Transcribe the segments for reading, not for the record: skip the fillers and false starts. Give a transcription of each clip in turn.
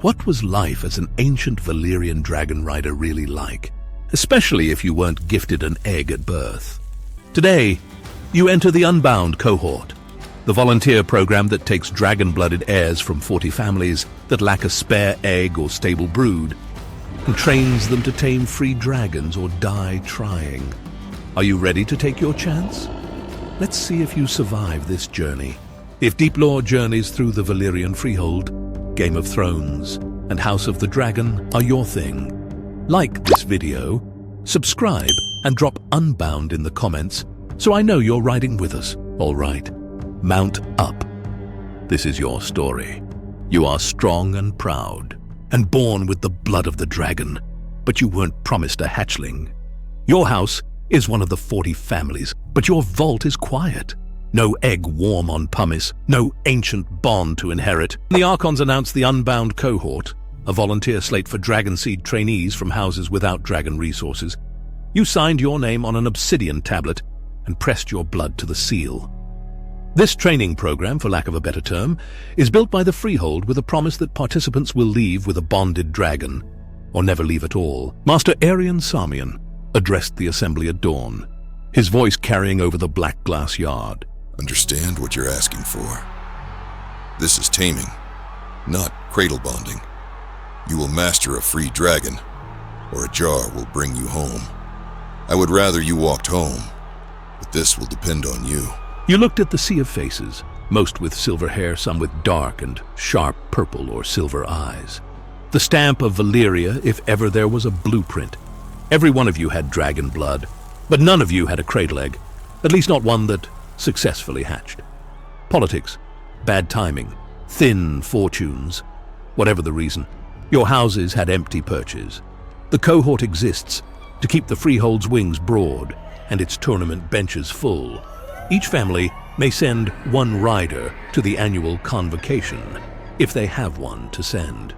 What was life as an ancient Valyrian dragon rider really like, especially if you weren't gifted an egg at birth? Today, you enter the Unbound Cohort, the volunteer program that takes dragon-blooded heirs from 40 families that lack a spare egg or stable brood, and trains them to tame free dragons or die trying. Are you ready to take your chance? Let's see if you survive this journey. If deep lore journeys through the Valyrian Freehold, Game of Thrones, and House of the Dragon are your thing, like this video, subscribe, and drop Unbound in the comments so I know you're riding with us. All right, mount up. This is your story. You are strong and proud, and born with the blood of the dragon, but you weren't promised a hatchling. Your house is one of the 40 families, but your vault is quiet. No egg warm on pumice, no ancient bond to inherit. The Archons announced the Unbound Cohort, a volunteer slate for dragonseed trainees from houses without dragon resources. You signed your name on an obsidian tablet and pressed your blood to the seal. This training program, for lack of a better term, is built by the Freehold with a promise that participants will leave with a bonded dragon, or never leave at all. Master Aerion Sarmion addressed the assembly at dawn, his voice carrying over the black glass yard. Understand what you're asking for. This is taming, not cradle-bonding. You will master a free dragon, or a jar will bring you home. I would rather you walked home, but this will depend on you. You looked at the sea of faces, most with silver hair, some with dark and sharp purple or silver eyes. The stamp of Valyria, if ever there was a blueprint. Every one of you had dragon blood, but none of you had a cradle egg, at least not one that successfully hatched. Politics, bad timing, thin fortunes, whatever the reason, your houses had empty perches. The cohort exists to keep the Freehold's wings broad and its tournament benches full. Each family may send one rider to the annual Convocation, if they have one to send.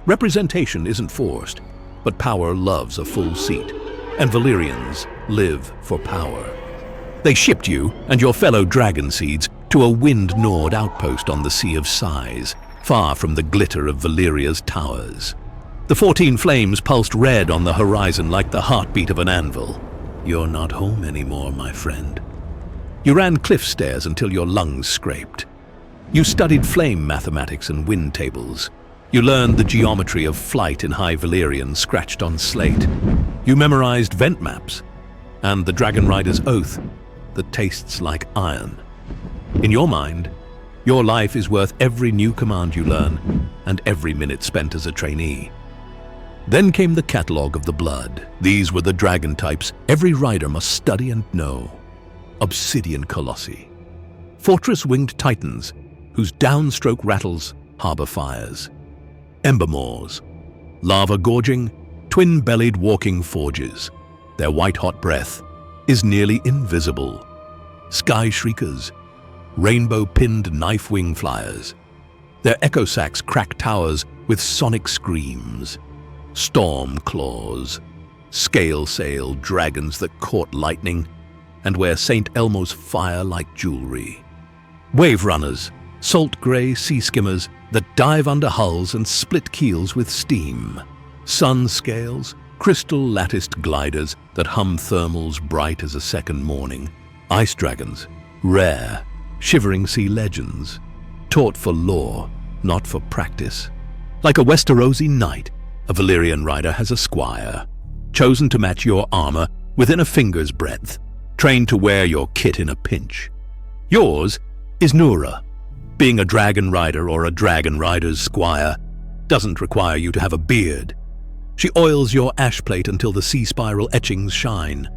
Representation isn't forced, but power loves a full seat, and Valyrians live for power. They shipped you and your fellow dragonseeds to a wind-gnawed outpost on the Sea of Sighs, far from the glitter of Valyria's towers. The 14 flames pulsed red on the horizon like the heartbeat of an anvil. You're not home anymore, my friend. You ran cliff stairs until your lungs scraped. You studied flame mathematics and wind tables. You learned the geometry of flight in High Valyrian scratched on slate. You memorized vent maps and the Dragon Rider's oath that tastes like iron. In your mind, your life is worth every new command you learn and every minute spent as a trainee. Then came the catalogue of the blood. These were the dragon types every rider must study and know. Obsidian colossi, fortress-winged titans whose downstroke rattles harbor fires. Embermaws, lava-gorging, twin-bellied walking forges. Their white-hot breath is nearly invisible. Sky shriekers, rainbow-pinned knife-wing flyers. Their echo sacs crack towers with sonic screams. Storm claws, scale-sail dragons that caught lightning and wear St. Elmo's fire like jewelry. Wave runners, salt-grey sea skimmers that dive under hulls and split keels with steam. Sun scales, crystal-latticed gliders that hum thermals bright as a second morning. Ice dragons, rare, shivering sea legends, taught for lore, not for practice. Like a Westerosi knight, a Valyrian rider has a squire, chosen to match your armor within a finger's breadth, trained to wear your kit in a pinch. Yours is Nura. Being a dragon rider or a dragon rider's squire doesn't require you to have a beard. She oils your ash plate until the sea spiral etchings shine,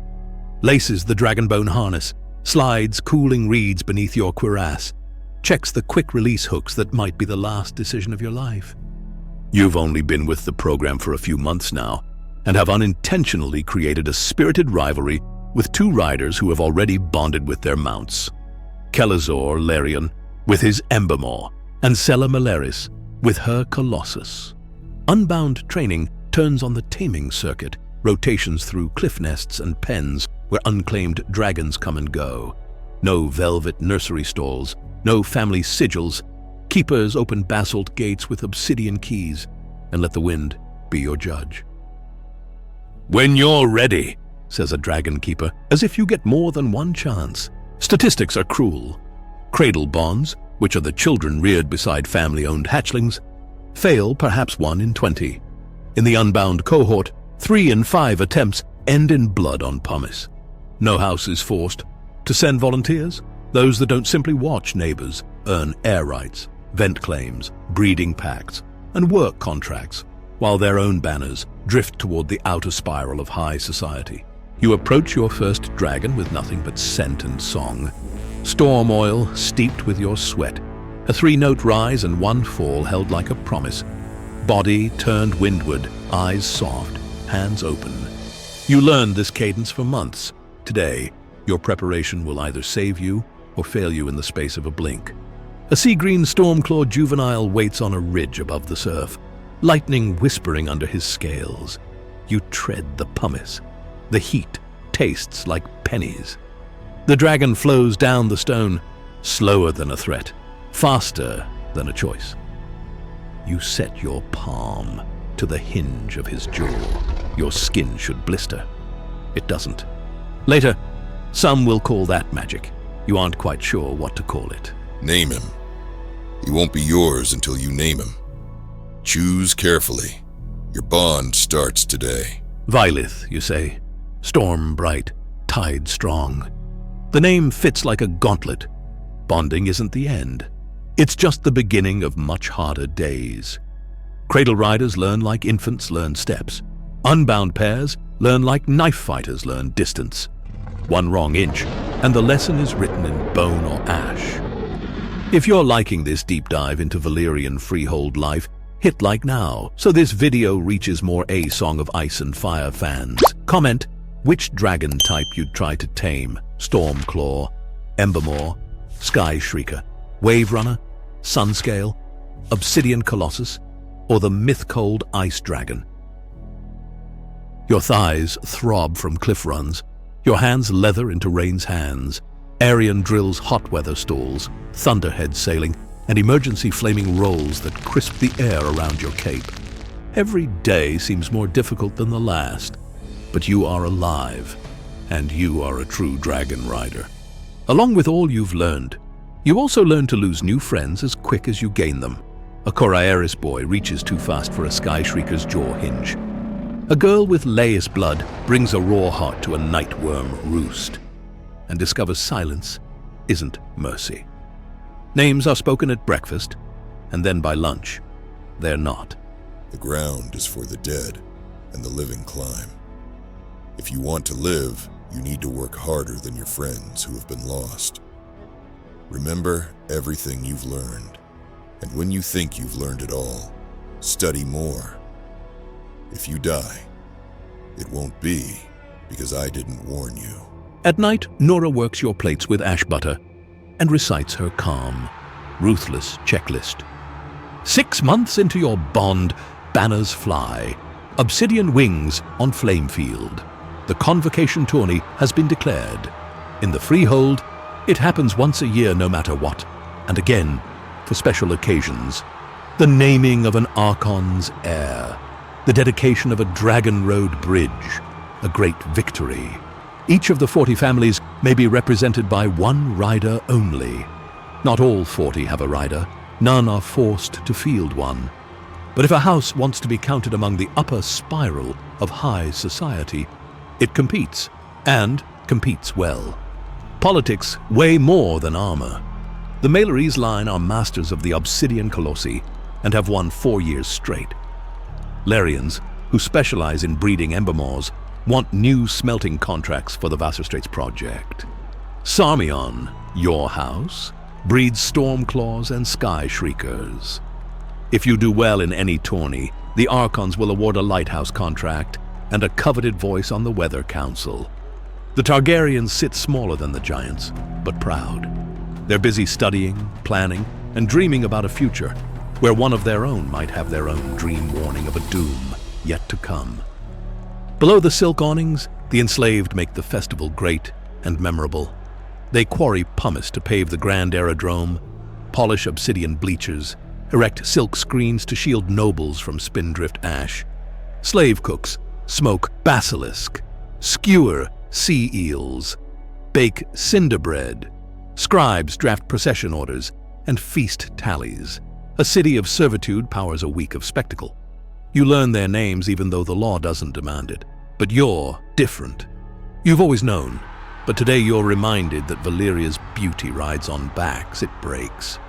laces the dragonbone harness, slides cooling reeds beneath your cuirass, checks the quick-release hooks that might be the last decision of your life. You've only been with the program for a few months now, and have unintentionally created a spirited rivalry with two riders who have already bonded with their mounts. Kelazor Larion with his Embermaw, and Sela Maleris with her Colossus. Unbound training turns on the taming circuit, rotations through cliff nests and pens where unclaimed dragons come and go. No velvet nursery stalls, no family sigils. Keepers open basalt gates with obsidian keys. and let the wind be your judge. "When you're ready," says a dragon keeper, as if you get more than one chance. Statistics are cruel. Cradle bonds, which are the children reared beside family-owned hatchlings, fail perhaps 1 in 20. In the Unbound Cohort, 3 in 5 attempts end in blood on pumice. No house is forced to send volunteers. Those that don't simply watch neighbors earn air rights, vent claims, breeding pacts, and work contracts, while their own banners drift toward the outer spiral of high society. You approach your first dragon with nothing but scent and song. Storm oil steeped with your sweat. A 3-note rise and 1 fall held like a promise. Body turned windward, eyes soft, hands open. You learned this cadence for months. Today, your preparation will either save you or fail you in the space of a blink. A sea-green storm-clawed juvenile waits on a ridge above the surf, lightning whispering under his scales. You tread the pumice. The heat tastes like pennies. The dragon flows down the stone, slower than a threat, faster than a choice. You set your palm to the hinge of his jaw. Your skin should blister. It doesn't. Later, some will call that magic. You aren't quite sure what to call it. Name him. He won't be yours until you name him. Choose carefully. Your bond starts today. Valyth, you say. Storm bright, tide strong. The name fits like a gauntlet. Bonding isn't the end. It's just the beginning of much harder days. Cradle riders learn like infants learn steps. Unbound pairs learn like knife fighters learn distance. 1 wrong inch, and the lesson is written in bone or ash. If you're liking this deep dive into Valyrian Freehold life, hit like now, so this video reaches more A Song of Ice and Fire fans. Comment which dragon type you'd try to tame: Stormclaw, Embermaw, Sky Shrieker, Wave Runner, Sunscale, Obsidian Colossus, or the myth-cold Ice Dragon. Your thighs throb from cliff runs. Your hands leather into Rain's hands. Aerion drills hot weather stalls, thunderhead sailing, and emergency flaming rolls that crisp the air around your cape. Every day seems more difficult than the last, but you are alive, and you are a true dragon rider. Along with all you've learned, you also learn to lose new friends as quick as you gain them. A Coraeris boy reaches too fast for a Sky Shrieker's jaw hinge. A girl with Laius blood brings a raw heart to a nightworm roost, and discovers silence isn't mercy. Names are spoken at breakfast, and then by lunch, they're not. The ground is for the dead, and the living climb. If you want to live, you need to work harder than your friends who have been lost. Remember everything you've learned, and when you think you've learned it all, study more. If you die, it won't be because I didn't warn you. At night, Nora works your plates with ash butter and recites her calm, ruthless checklist. 6 months into your bond, banners fly. Obsidian wings on Flamefield. The Convocation tourney has been declared. In the Freehold, it happens once a year no matter what, and again for special occasions. The naming of an Archon's heir. The dedication of a Dragon Road bridge. A great victory. Each of the 40 families may be represented by 1 rider only. Not all 40 have a rider. None are forced to field one. But if a house wants to be counted among the upper spiral of high society, it competes, and competes well. Politics weigh more than armor. The Maileries line are masters of the Obsidian Colossi and have won 4 years straight. Larians, who specialize in breeding Embermaws, want new smelting contracts for the Vassar project. Sarmion, your house, breeds Stormclaws and Sky Shriekers. If you do well in any tourney, the Archons will award a lighthouse contract and a coveted voice on the Weather Council. The Targaryens sit smaller than the giants, but proud. They're busy studying, planning, and dreaming about a future where one of their own might have their own dream warning of a doom yet to come. Below the silk awnings, the enslaved make the festival great and memorable. They quarry pumice to pave the grand aerodrome, polish obsidian bleachers, erect silk screens to shield nobles from spindrift ash. Slave cooks smoke basilisk, skewer sea eels, bake cinder bread. Scribes draft procession orders and feast tallies. A city of servitude powers a week of spectacle. You learn their names even though the law doesn't demand it. But you're different. You've always known, but today you're reminded that Valyria's beauty rides on backs it breaks.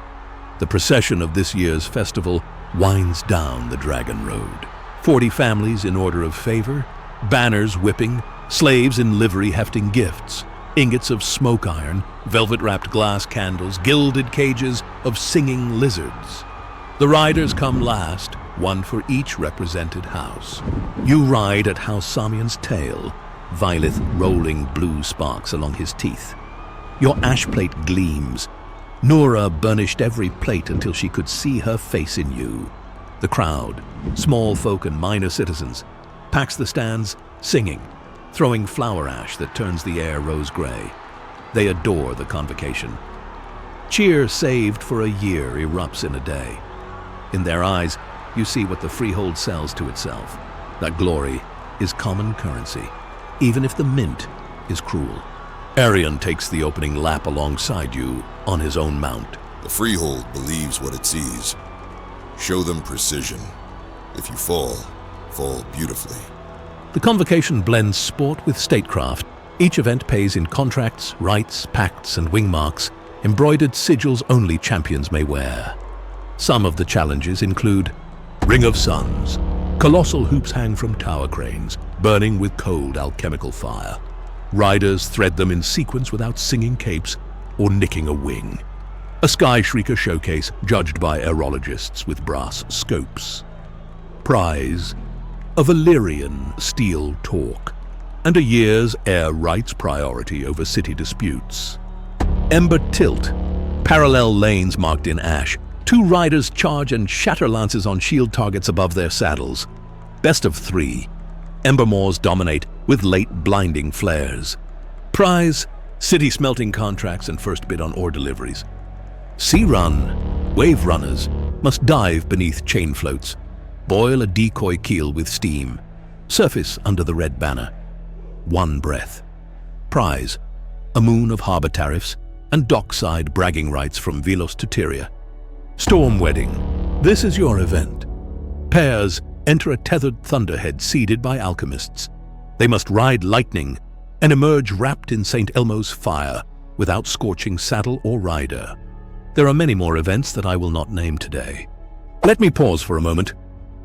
The procession of this year's festival winds down the Dragon Road. 40 families in order of favor, banners whipping, slaves in livery hefting gifts, ingots of smoke iron, velvet-wrapped glass candles, gilded cages of singing lizards. The riders come last, one for each represented house. You ride at House Sarmion's tail, Violet rolling blue sparks along his teeth. Your ash plate gleams. Nora burnished every plate until she could see her face in you. The crowd, small folk and minor citizens, packs the stands, singing, throwing flower ash that turns the air rose-gray. They adore the Convocation. Cheer saved for a year erupts in a day. In their eyes, you see what the Freehold sells to itself. That glory is common currency, even if the mint is cruel. Aerion takes the opening lap alongside you on his own mount. The Freehold believes what it sees. Show them precision. If you fall, fall beautifully. The Convocation blends sport with statecraft. Each event pays in contracts, rights, pacts, and wing marks, embroidered sigils only champions may wear. Some of the challenges include Ring of Suns. Colossal hoops hang from tower cranes, burning with cold alchemical fire. Riders thread them in sequence without singing capes or nicking a wing. A Sky Shrieker showcase judged by aerologists with brass scopes. Prize, a Valyrian steel torque, and a year's air rights priority over city disputes. Ember Tilt, parallel lanes marked in ash. 2 riders charge and shatter lances on shield targets above their saddles. Best of 3. Embermoors dominate with late blinding flares. Prize, city smelting contracts and first bid on ore deliveries. Sea Run, wave runners must dive beneath chain floats, boil a decoy keel with steam, surface under the red banner. 1 breath. Prize, a moon of harbor tariffs and dockside bragging rights from Velos to Tyria. Storm Wedding, this is your event. Pairs enter a tethered thunderhead seeded by alchemists. They must ride lightning and emerge wrapped in St. Elmo's fire without scorching saddle or rider. There are many more events that I will not name today. Let me pause for a moment.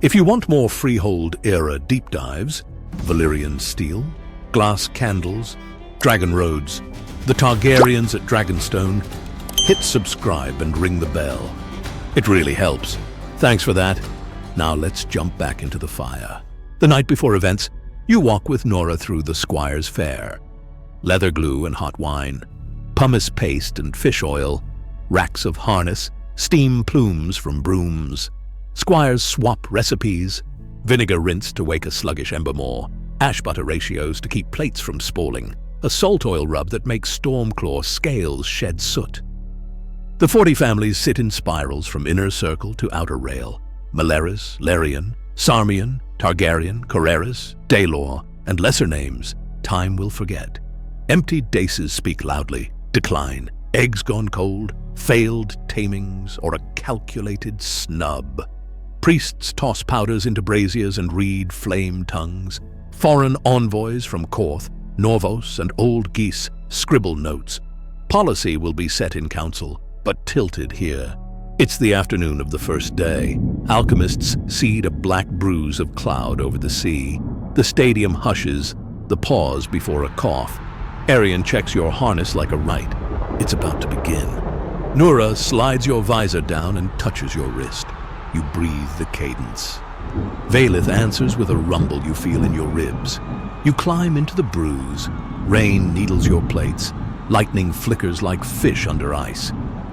If you want more Freehold-era deep dives, Valyrian steel, glass candles, dragon roads, the Targaryens at Dragonstone, hit subscribe and ring the bell. It really helps. Thanks for that. Now let's jump back into the fire. The night before events, you walk with Nora through the Squire's Fair. Leather glue and hot wine, pumice paste and fish oil, racks of harness, steam plumes from brooms. Squires swap recipes, vinegar rinse to wake a sluggish embermore, ash butter ratios to keep plates from spoiling, a salt oil rub that makes Stormclaw scales shed soot. The 40 families sit in spirals from inner circle to outer rail. Maleris, Larian, Sarmion, Targaryen, Correris, Daelor, and lesser names time will forget. Empty daces speak loudly, decline, eggs gone cold, failed tamings, or a calculated snub. Priests toss powders into braziers and read flame tongues. Foreign envoys from Korth, Norvos, and Old Geese scribble notes. Policy will be set in council, but tilted here. It's the afternoon of the first day. Alchemists seed a black bruise of cloud over the sea. The stadium hushes, the pause before a cough. Aerion checks your harness like a rite. It's about to begin. Nora slides your visor down and touches your wrist. You breathe the cadence. Valeth answers with a rumble you feel in your ribs. You climb into the bruise. Rain needles your plates. Lightning flickers like fish under ice.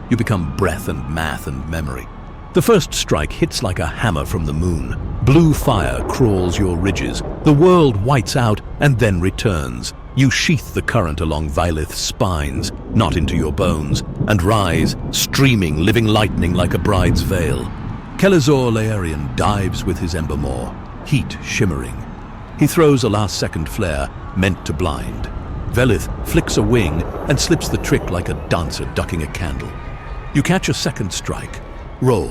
You become breath and math and memory. The first strike hits like a hammer from the moon. Blue fire crawls your ridges. The world whites out and then returns. You sheath the current along Vyleth's spines, not into your bones, and rise, streaming, living lightning like a bride's veil. Kelazor Aerion dives with his ember maw, heat shimmering. He throws a last-second flare meant to blind. Velith flicks a wing and slips the trick like a dancer ducking a candle. You catch a second strike, roll,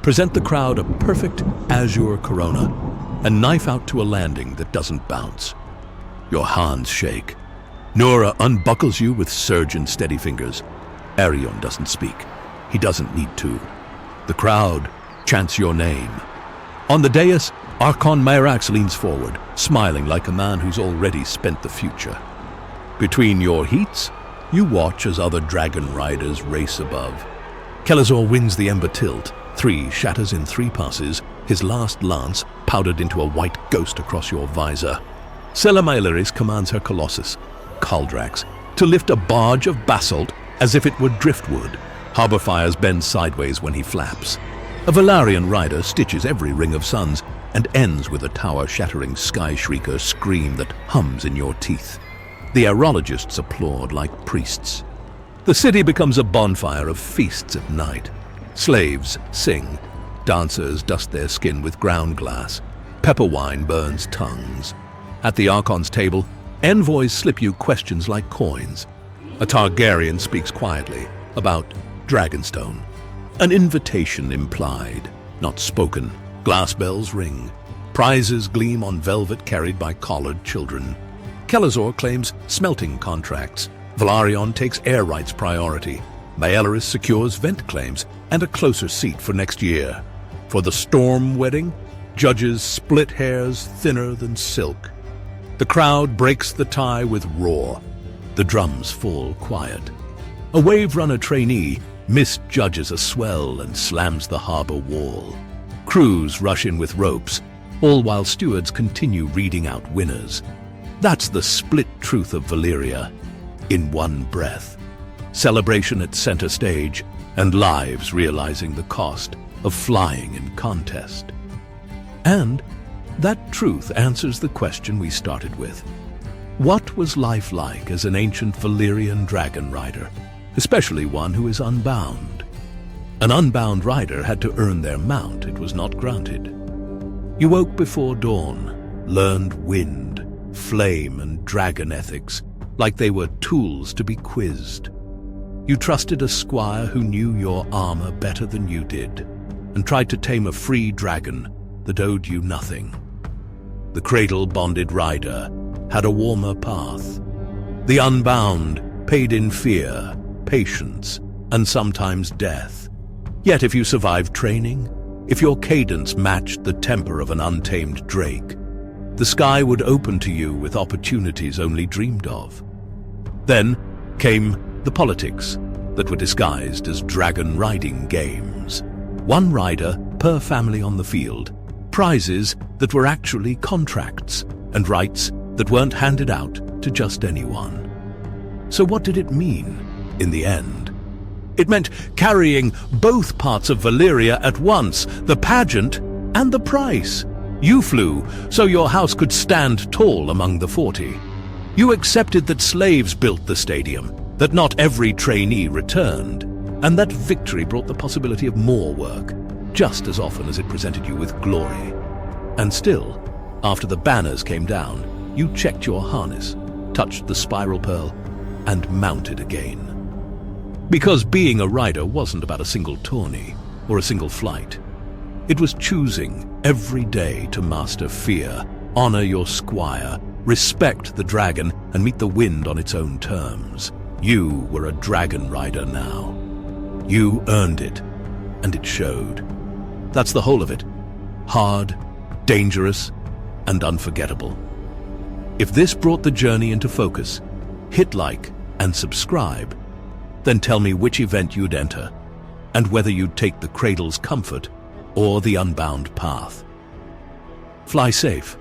present the crowd a perfect azure corona, and knife out to a landing that doesn't bounce. Your hands shake. Nora unbuckles you with surgeon steady fingers. Aerion doesn't speak. He doesn't need to. The crowd chants your name. On the dais, Archon Myrax leans forward, smiling like a man who's already spent the future. Between your heats, you watch as other dragon riders race above. Kelazor wins the ember tilt. 3 shatters in 3 passes, his last lance powdered into a white ghost across your visor. Selamaelaris commands her colossus, Kaldrax, to lift a barge of basalt as if it were driftwood. Harbor fires bend sideways when he flaps. A Valyrian rider stitches every ring of suns and ends with a tower-shattering sky shrieker scream that hums in your teeth. The aerologists applaud like priests. The city becomes a bonfire of feasts at night. Slaves sing. Dancers dust their skin with ground glass. Pepper wine burns tongues. At the Archon's table, envoys slip you questions like coins. A Targaryen speaks quietly about Dragonstone. An invitation implied, not spoken. Glass bells ring. Prizes gleam on velvet carried by collared children. Kelazor claims smelting contracts. Valyrian takes air rights priority. Maelaris secures vent claims and a closer seat for next year. For the Storm wedding, judges split hairs thinner than silk. The crowd breaks the tie with roar. The drums fall quiet. A wave runner trainee misjudges a swell and slams the harbor wall. Crews rush in with ropes, all while stewards continue reading out winners. That's the split truth of Valyria, in one breath. Celebration at center stage, and lives realizing the cost of flying in contest. And that truth answers the question we started with. What was life like as an ancient Valyrian dragon rider, especially one who is unbound? An unbound rider had to earn their mount, it was not granted. You woke before dawn, learned wind, flame, and dragon ethics, like they were tools to be quizzed. You trusted a squire who knew your armor better than you did, and tried to tame a free dragon that owed you nothing. The cradle-bonded rider had a warmer path. The unbound paid in fear, patience, and sometimes death. Yet if you survived training, if your cadence matched the temper of an untamed drake, the sky would open to you with opportunities only dreamed of. Then came the politics that were disguised as dragon riding games. One rider per family on the field, prizes that were actually contracts, and rights that weren't handed out to just anyone. So what did it mean in the end? It meant carrying both parts of Valyria at once, the pageant and the price. You flew so your house could stand tall among the 40. You accepted that slaves built the stadium, that not every trainee returned, and that victory brought the possibility of more work, just as often as it presented you with glory. And still, after the banners came down, you checked your harness, touched the spiral pearl, and mounted again. Because being a rider wasn't about a single tourney or a single flight. It was choosing every day to master fear, honor your squire, respect the dragon, and meet the wind on its own terms. You were a dragon rider now. You earned it, and it showed. That's the whole of it. Hard, dangerous, and unforgettable. If this brought the journey into focus, hit like and subscribe. Then tell me which event you'd enter, and whether you'd take the cradle's comfort or the unbound path. Fly safe.